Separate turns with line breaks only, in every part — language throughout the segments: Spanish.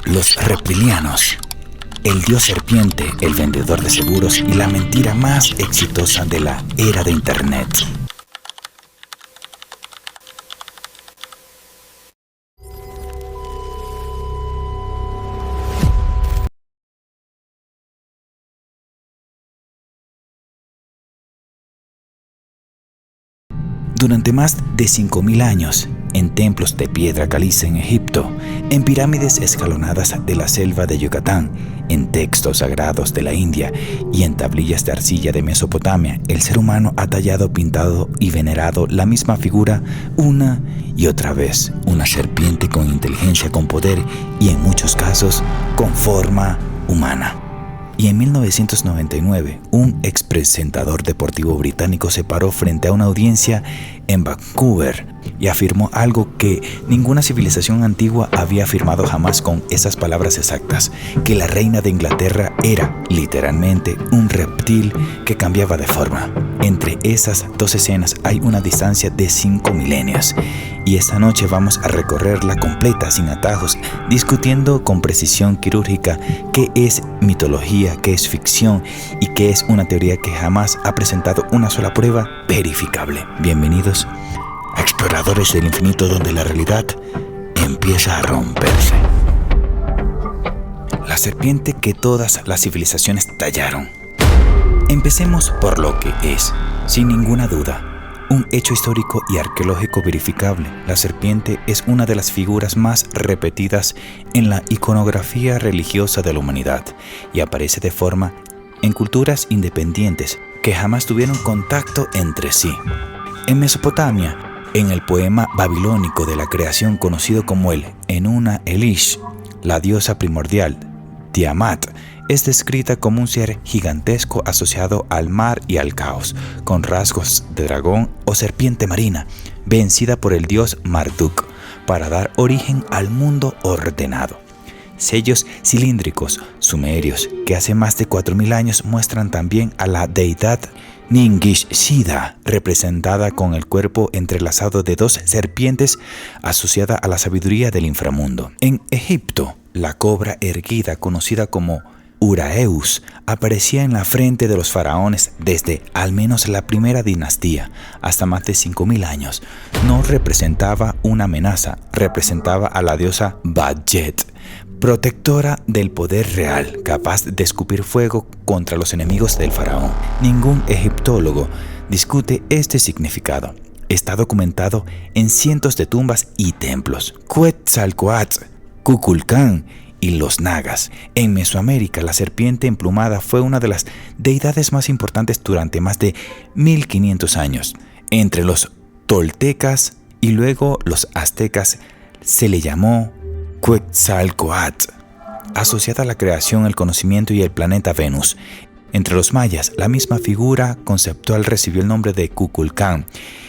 Los reptilianos. El dios serpiente, el vendedor de seguros y la mentira más exitosa de la era de Internet. Durante más de 5.000 años, en templos de piedra caliza en Egipto, en pirámides escalonadas de la selva de Yucatán, en textos sagrados de la India y en tablillas de arcilla de Mesopotamia, el ser humano ha tallado, pintado y venerado la misma figura una y otra vez, una serpiente con inteligencia, con poder y en muchos casos con forma humana. Y en 1999, un expresentador deportivo británico se paró frente a una audiencia en Vancouver y afirmó algo que ninguna civilización antigua había afirmado jamás con esas palabras exactas, que la reina de Inglaterra era, literalmente, un reptil que cambiaba de forma. Entre esas dos escenas hay una distancia de 5 milenios, y esta noche vamos a recorrerla completa, sin atajos, discutiendo con precisión quirúrgica qué es mitología, qué es ficción y qué es una teoría que jamás ha presentado una sola prueba verificable. Bienvenidos a Exploradores del Infinito, donde la realidad empieza a romperse. La serpiente que todas las civilizaciones tallaron. Empecemos por lo que es, sin ninguna duda, un hecho histórico y arqueológico verificable. La serpiente es una de las figuras más repetidas en la iconografía religiosa de la humanidad y aparece de forma en culturas independientes que jamás tuvieron contacto entre sí. En Mesopotamia, en el poema babilónico de la creación conocido como el Enuna Elish, la diosa primordial, Tiamat, es descrita como un ser gigantesco asociado al mar y al caos, con rasgos de dragón o serpiente marina, vencida por el dios Marduk, para dar origen al mundo ordenado. Sellos cilíndricos sumerios que hace más de 4.000 años muestran también a la deidad Ningishida, representada con el cuerpo entrelazado de 2 serpientes, asociada a la sabiduría del inframundo. En Egipto, la cobra erguida, conocida como Uraeus, aparecía en la frente de los faraones desde al menos la primera dinastía hasta más de 5.000 años. No representaba una amenaza, representaba a la diosa Badjet, protectora del poder real, capaz de escupir fuego contra los enemigos del faraón. Ningún egiptólogo discute este significado. Está documentado en cientos de tumbas y templos. Quetzalcóatl, Kukulcán y los nagas. En Mesoamérica, la serpiente emplumada fue una de las deidades más importantes durante más de 1.500 años. Entre los toltecas y luego los aztecas se le llamó Quetzalcóatl, asociada a la creación, el conocimiento y el planeta Venus. Entre los mayas, la misma figura conceptual recibió el nombre de Kukulcán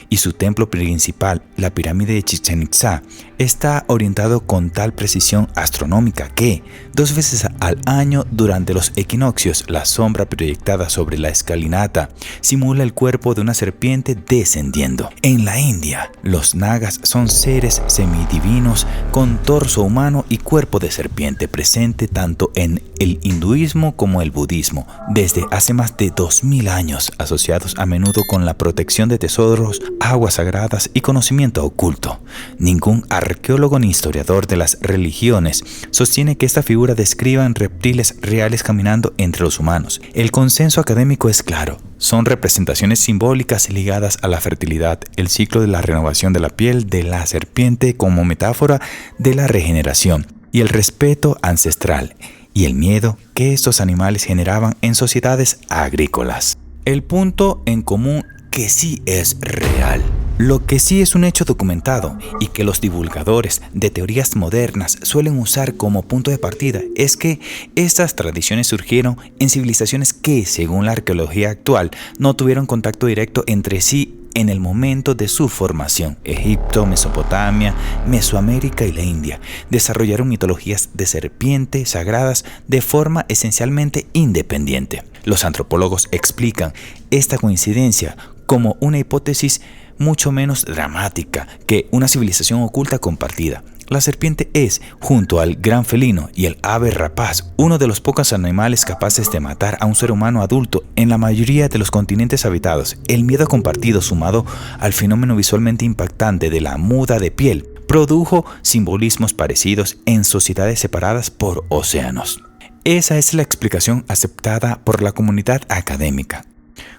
y su templo principal, la pirámide de Chichén Itzá, está orientado con tal precisión astronómica que 2 veces al año durante los equinoccios, la sombra proyectada sobre la escalinata simula el cuerpo de una serpiente descendiendo. En la India, los nagas son seres semidivinos con torso humano y cuerpo de serpiente, presente tanto en el hinduismo como el budismo, desde hace más de 2.000 años, asociados a menudo con la protección de tesoros, aguas sagradas y conocimiento oculto. Ningún arqueólogo ni historiador de las religiones sostiene que esta figura describa reptiles reales caminando entre los humanos. El consenso académico es claro. Son representaciones simbólicas ligadas a la fertilidad, el ciclo de la renovación de la piel de la serpiente como metáfora de la regeneración y el respeto ancestral y el miedo que estos animales generaban en sociedades agrícolas. El punto en común que sí es real. Lo que sí es un hecho documentado y que los divulgadores de teorías modernas suelen usar como punto de partida es que estas tradiciones surgieron en civilizaciones que, según la arqueología actual, no tuvieron contacto directo entre sí en el momento de su formación. Egipto, Mesopotamia, Mesoamérica y la India desarrollaron mitologías de serpientes sagradas de forma esencialmente independiente. Los antropólogos explican esta coincidencia como una hipótesis mucho menos dramática que una civilización oculta compartida. La serpiente es, junto al gran felino y el ave rapaz, uno de los pocos animales capaces de matar a un ser humano adulto en la mayoría de los continentes habitados. El miedo compartido, sumado al fenómeno visualmente impactante de la muda de piel, produjo simbolismos parecidos en sociedades separadas por océanos. Esa es la explicación aceptada por la comunidad académica.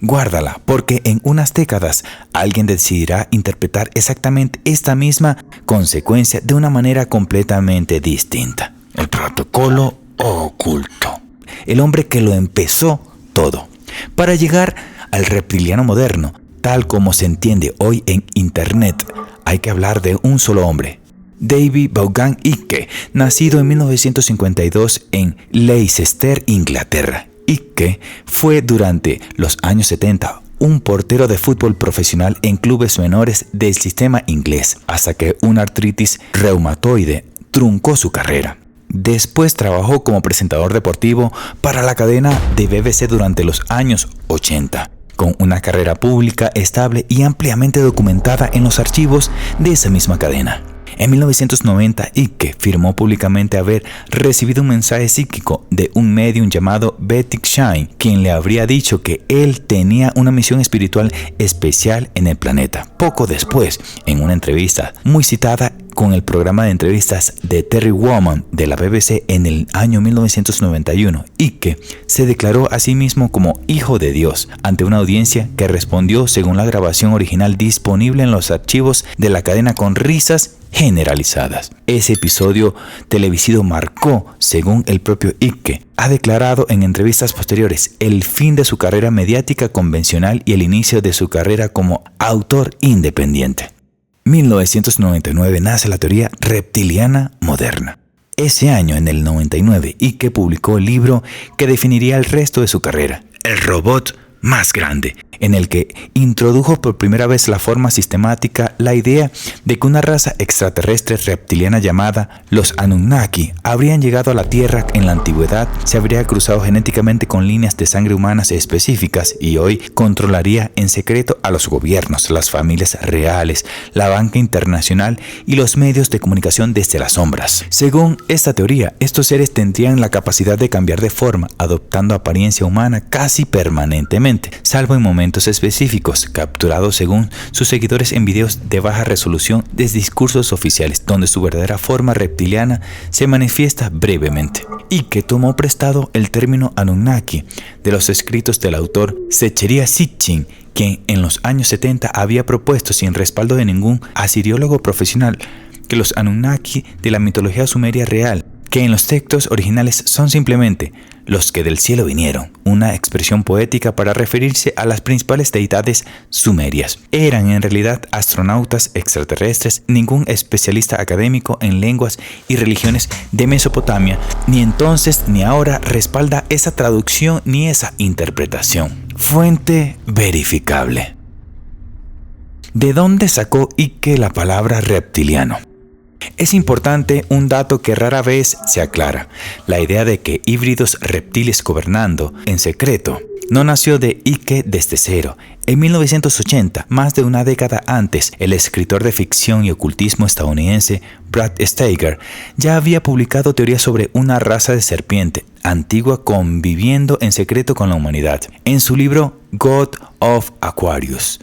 Guárdala, porque en unas décadas alguien decidirá interpretar exactamente esta misma consecuencia de una manera completamente distinta. El protocolo oculto. El hombre que lo empezó todo. Para llegar al reptiliano moderno, tal como se entiende hoy en Internet, hay que hablar de un solo hombre. David Vaughan Icke, nacido en 1952 en Leicester, Inglaterra. Icke fue durante los años 70 un portero de fútbol profesional en clubes menores del sistema inglés, hasta que una artritis reumatoide truncó su carrera. Después trabajó como presentador deportivo para la cadena de BBC durante los años 80, con una carrera pública estable y ampliamente documentada en los archivos de esa misma cadena. En 1990, Icke firmó públicamente haber recibido un mensaje psíquico de un medium llamado Betty Shine, quien le habría dicho que él tenía una misión espiritual especial en el planeta. Poco después, en una entrevista muy citada con el programa de entrevistas de Terry Wogan de la BBC en el año 1991, Icke se declaró a sí mismo como hijo de Dios ante una audiencia que respondió según la grabación original disponible en los archivos de la cadena con risas generalizadas. Ese episodio televisivo marcó, según el propio Icke, ha declarado en entrevistas posteriores, el fin de su carrera mediática convencional y el inicio de su carrera como autor independiente. 1999 nace la teoría reptiliana moderna. Ese año, en el 99, Icke publicó el libro que definiría el resto de su carrera, El robot más grande, en el que introdujo por primera vez la forma sistemática la idea de que una raza extraterrestre reptiliana llamada los Anunnaki habrían llegado a la Tierra en la antigüedad, se habría cruzado genéticamente con líneas de sangre humanas específicas y hoy controlaría en secreto a los gobiernos, las familias reales, la banca internacional y los medios de comunicación desde las sombras. Según esta teoría, estos seres tendrían la capacidad de cambiar de forma, adoptando apariencia humana casi permanentemente, salvo en momentos específicos, capturados según sus seguidores en videos de baja resolución de discursos oficiales, donde su verdadera forma reptiliana se manifiesta brevemente. Icke tomó prestado el término Anunnaki de los escritos del autor Zecharia Sitchin, quien en los años 70 había propuesto, sin respaldo de ningún asiriólogo profesional, que los Anunnaki de la mitología sumeria real, que en los textos originales son simplemente los que del cielo vinieron, una expresión poética para referirse a las principales deidades sumerias. Eran en realidad astronautas extraterrestres. Ningún especialista académico en lenguas y religiones de Mesopotamia, ni entonces ni ahora, respalda esa traducción ni esa interpretación. Fuente verificable. ¿De dónde sacó Icke la palabra reptiliano? Es importante un dato que rara vez se aclara. La idea de que híbridos reptiles gobernando en secreto no nació de Icke desde cero. En 1980, más de una década antes, el escritor de ficción y ocultismo estadounidense Brad Steiger ya había publicado teorías sobre una raza de serpiente antigua conviviendo en secreto con la humanidad, en su libro God of Aquarius.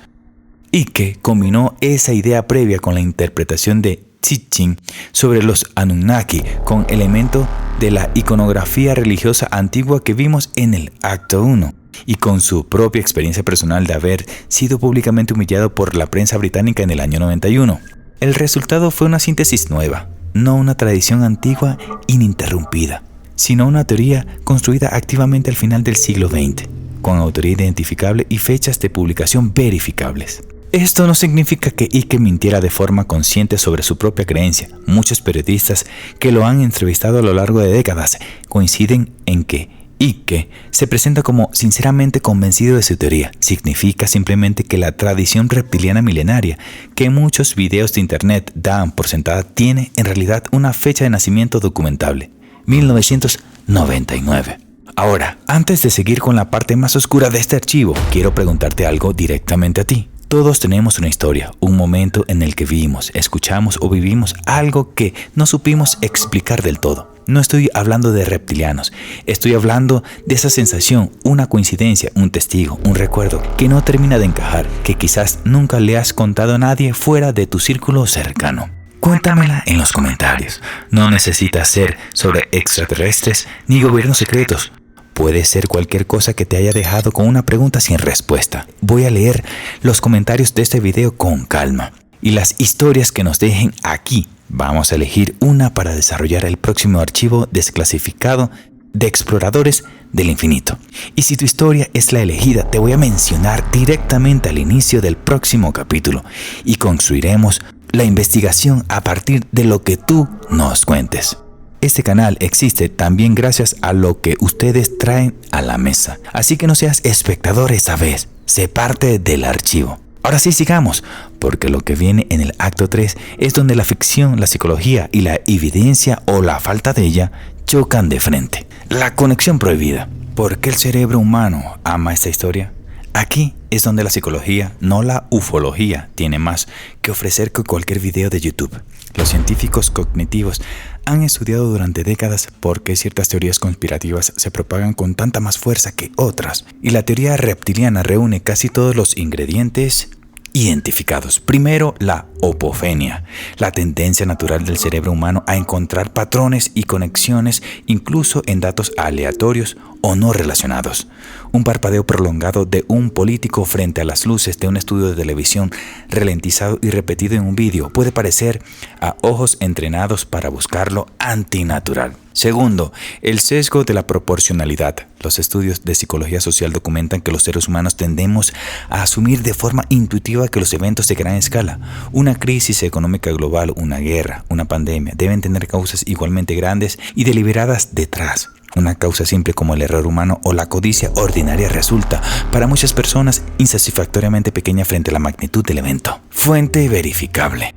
Icke combinó esa idea previa con la interpretación de Sitchin sobre los Anunnaki con elemento de la iconografía religiosa antigua que vimos en el acto 1 y con su propia experiencia personal de haber sido públicamente humillado por la prensa británica en el año 91. El resultado fue una síntesis nueva, no una tradición antigua ininterrumpida, sino una teoría construida activamente al final del siglo XX, con autoría identificable y fechas de publicación verificables. Esto no significa que Icke mintiera de forma consciente sobre su propia creencia. Muchos periodistas que lo han entrevistado a lo largo de décadas coinciden en que Icke se presenta como sinceramente convencido de su teoría. Significa simplemente que la tradición reptiliana milenaria que muchos videos de internet dan por sentada tiene en realidad una fecha de nacimiento documentable: 1999. Ahora, antes de seguir con la parte más oscura de este archivo, quiero preguntarte algo directamente a ti. Todos tenemos una historia, un momento en el que vimos, escuchamos o vivimos algo que no supimos explicar del todo. No estoy hablando de reptilianos, estoy hablando de esa sensación, una coincidencia, un testigo, un recuerdo que no termina de encajar, que quizás nunca le has contado a nadie fuera de tu círculo cercano. Cuéntamela en los comentarios. No necesitas ser sobre extraterrestres ni gobiernos secretos. Puede ser cualquier cosa que te haya dejado con una pregunta sin respuesta. Voy a leer los comentarios de este video con calma. Y las historias que nos dejen aquí, vamos a elegir una para desarrollar el próximo archivo desclasificado de Exploradores del Infinito. Y si tu historia es la elegida, te voy a mencionar directamente al inicio del próximo capítulo. Y construiremos la investigación a partir de lo que tú nos cuentes. Este canal existe también gracias a lo que ustedes traen a la mesa. Así que no seas espectador esta vez, sé parte del archivo. Ahora sí sigamos, porque lo que viene en el acto 3 es donde la ficción, la psicología y la evidencia o la falta de ella chocan de frente. La conexión prohibida. ¿Por qué el cerebro humano ama esta historia? Aquí es donde la psicología, no la ufología, tiene más que ofrecer que cualquier video de YouTube. Los científicos cognitivos han estudiado durante décadas por qué ciertas teorías conspirativas se propagan con tanta más fuerza que otras. Y la teoría reptiliana reúne casi todos los ingredientes identificados. Primero, la opofenia, la tendencia natural del cerebro humano a encontrar patrones y conexiones incluso en datos aleatorios o no relacionados. Un parpadeo prolongado de un político frente a las luces de un estudio de televisión ralentizado y repetido en un vídeo puede parecer a ojos entrenados para buscarlo antinatural. Segundo, el sesgo de la proporcionalidad. Los estudios de psicología social documentan que los seres humanos tendemos a asumir de forma intuitiva que los eventos de gran escala, una crisis económica global, una guerra, una pandemia, deben tener causas igualmente grandes y deliberadas detrás. Una causa simple como el error humano o la codicia ordinaria resulta, para muchas personas, insatisfactoriamente pequeña frente a la magnitud del evento. Fuente verificable.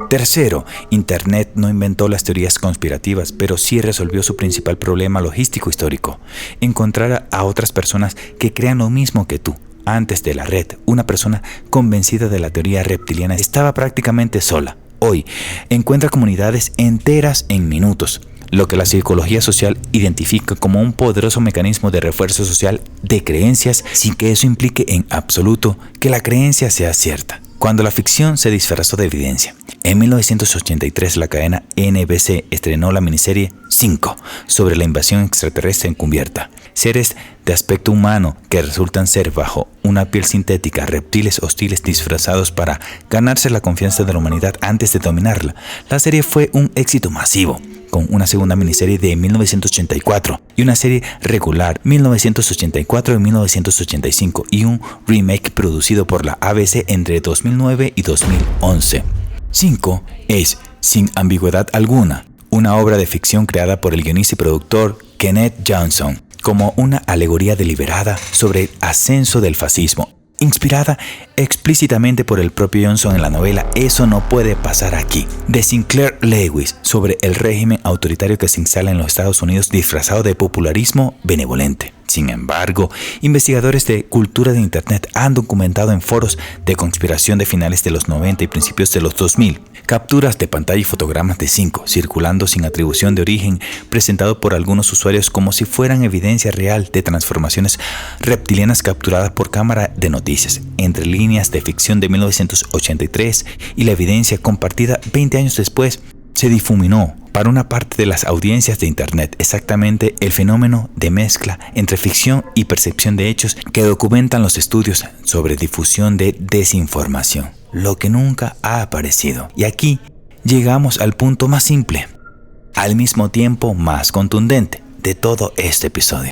Tercero, Internet no inventó las teorías conspirativas, pero sí resolvió su principal problema logístico histórico: encontrar a otras personas que crean lo mismo que tú. Antes de la red, una persona convencida de la teoría reptiliana estaba prácticamente sola. Hoy, encuentra comunidades enteras en minutos, lo que la psicología social identifica como un poderoso mecanismo de refuerzo social de creencias sin que eso implique en absoluto que la creencia sea cierta. Cuando la ficción se disfrazó de evidencia. En 1983 la cadena NBC estrenó la miniserie 5 sobre la invasión extraterrestre encubierta. Seres de aspecto humano que resultan ser bajo una piel sintética, reptiles hostiles disfrazados para ganarse la confianza de la humanidad antes de dominarla. La serie fue un éxito masivo, con una segunda miniserie de 1984 y una serie regular 1984 y 1985 y un remake producido por la ABC entre 2009 y 2011. 5 es, sin ambigüedad alguna, una obra de ficción creada por el guionista y productor Kenneth Johnson como una alegoría deliberada sobre el ascenso del fascismo, inspirada explícitamente por el propio Johnson en la novela Eso no puede pasar aquí, de Sinclair Lewis, sobre el régimen autoritario que se instala en los Estados Unidos disfrazado de popularismo benevolente. Sin embargo, investigadores de cultura de Internet han documentado en foros de conspiración de finales de los 90 y principios de los 2000 capturas de pantalla y fotogramas de 5 circulando sin atribución de origen, presentado por algunos usuarios como si fueran evidencia real de transformaciones reptilianas capturadas por cámara de noticias, entre líneas de ficción de 1983 y la evidencia compartida 20 años después. Se difuminó para una parte de las audiencias de Internet exactamente el fenómeno de mezcla entre ficción y percepción de hechos que documentan los estudios sobre difusión de desinformación, lo que nunca ha aparecido. Y aquí llegamos al punto más simple, al mismo tiempo más contundente de todo este episodio.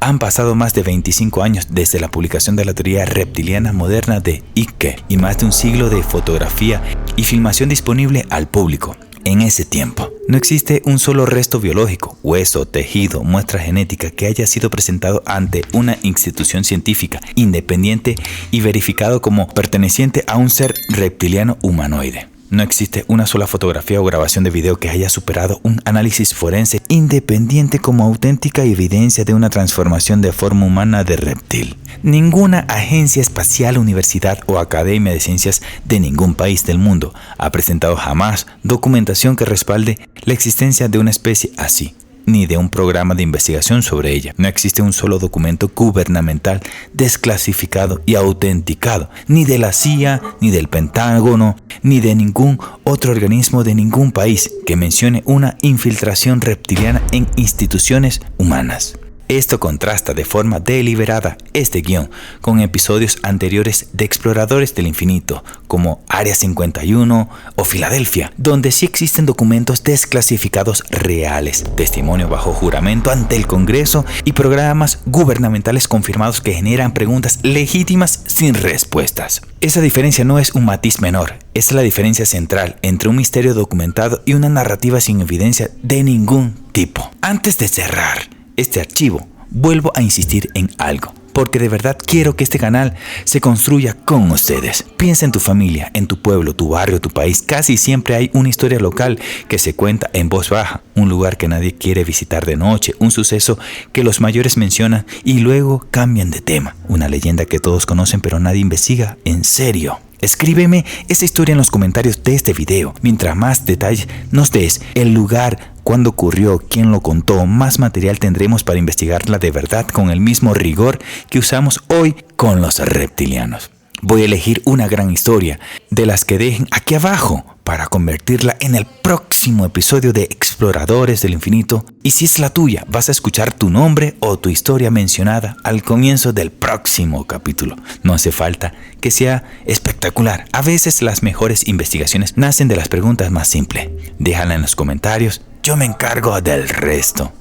Han pasado más de 25 años desde la publicación de la teoría reptiliana moderna de Icke y más de un siglo de fotografía y filmación disponible al público. En ese tiempo, no existe un solo resto biológico, hueso, tejido, muestra genética que haya sido presentado ante una institución científica independiente y verificado como perteneciente a un ser reptiliano humanoide. No existe una sola fotografía o grabación de video que haya superado un análisis forense independiente como auténtica evidencia de una transformación de forma humana de reptil. Ninguna agencia espacial, universidad o academia de ciencias de ningún país del mundo ha presentado jamás documentación que respalde la existencia de una especie así, ni de un programa de investigación sobre ella. No existe un solo documento gubernamental desclasificado y autenticado, ni de la CIA, ni del Pentágono, ni de ningún otro organismo de ningún país que mencione una infiltración reptiliana en instituciones humanas. Esto contrasta de forma deliberada este guión con episodios anteriores de Exploradores del Infinito, como Área 51 o Filadelfia, donde sí existen documentos desclasificados reales, testimonio bajo juramento ante el Congreso y programas gubernamentales confirmados que generan preguntas legítimas sin respuestas. Esa diferencia no es un matiz menor, es la diferencia central entre un misterio documentado y una narrativa sin evidencia de ningún tipo. Antes de cerrar este archivo, vuelvo a insistir en algo, porque de verdad quiero que este canal se construya con ustedes. Piensa en tu familia, en tu pueblo, tu barrio, tu país. Casi siempre hay una historia local que se cuenta en voz baja, un lugar que nadie quiere visitar de noche, un suceso que los mayores mencionan y luego cambian de tema, una leyenda que todos conocen pero nadie investiga en serio. Escríbeme esa historia en los comentarios de este video. Mientras más detalles nos des, el lugar, cuándo ocurrió, quién lo contó, más material tendremos para investigarla de verdad con el mismo rigor que usamos hoy con los reptilianos. Voy a elegir una gran historia de las que dejen aquí abajo para convertirla en el próximo episodio de Exploradores del Infinito. Y si es la tuya, vas a escuchar tu nombre o tu historia mencionada al comienzo del próximo capítulo. No hace falta que sea espectacular. A veces las mejores investigaciones nacen de las preguntas más simples. Déjala en los comentarios, yo me encargo del resto.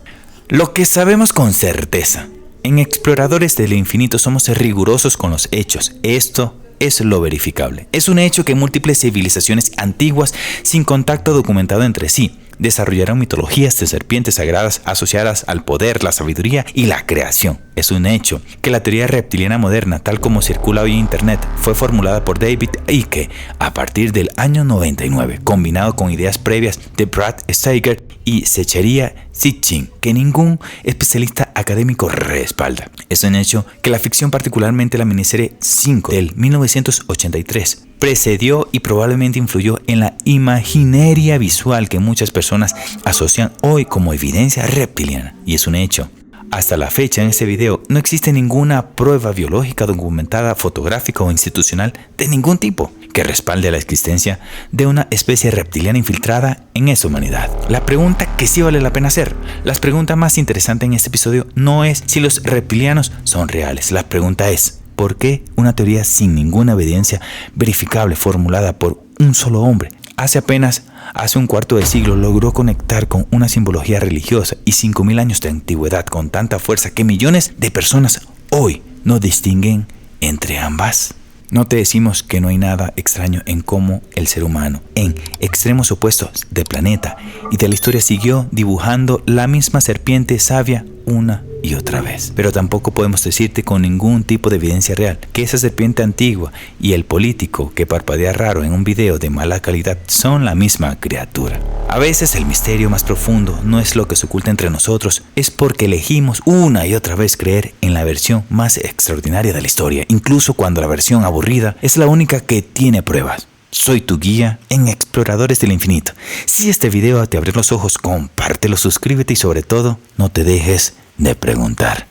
Lo que sabemos con certeza: en Exploradores del Infinito somos rigurosos con los hechos. Esto es lo verificable. Es un hecho que múltiples civilizaciones antiguas sin contacto documentado entre sí desarrollaron mitologías de serpientes sagradas asociadas al poder, la sabiduría y la creación. Es un hecho que la teoría reptiliana moderna, tal como circula hoy en internet, fue formulada por David Icke a partir del año 99, combinado con ideas previas de Brad Steiger y Zecharia Sitchin, que ningún especialista académico respalda. Es un hecho que la ficción, particularmente la miniserie 5 del 1983, precedió y probablemente influyó en la imaginería visual que muchas personas asocian hoy como evidencia reptiliana. Y es un hecho. Hasta la fecha en este video no existe ninguna prueba biológica documentada, fotográfica o institucional de ningún tipo que respalde la existencia de una especie reptiliana infiltrada en esa humanidad. La pregunta que sí vale la pena hacer, la pregunta más interesante en este episodio, no es si los reptilianos son reales. La pregunta es: ¿por qué una teoría sin ninguna evidencia verificable formulada por un solo hombre hace un cuarto de siglo logró conectar con una simbología religiosa y 5.000 años de antigüedad con tanta fuerza que millones de personas hoy no distinguen entre ambas? No te decimos que no hay nada extraño en cómo el ser humano, en extremos opuestos del planeta y de la historia, siguió dibujando la misma serpiente sabia una y otra vez. Pero tampoco podemos decirte con ningún tipo de evidencia real que esa serpiente antigua y el político que parpadea raro en un video de mala calidad son la misma criatura. A veces el misterio más profundo no es lo que se oculta entre nosotros, es porque elegimos una y otra vez creer en la versión más extraordinaria de la historia, incluso cuando la versión aburrida es la única que tiene pruebas. Soy tu guía en Exploradores del Infinito. Si este video te abrió los ojos, compártelo, suscríbete y sobre todo, no te dejes de preguntar.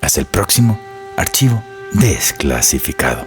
Hasta el próximo archivo desclasificado.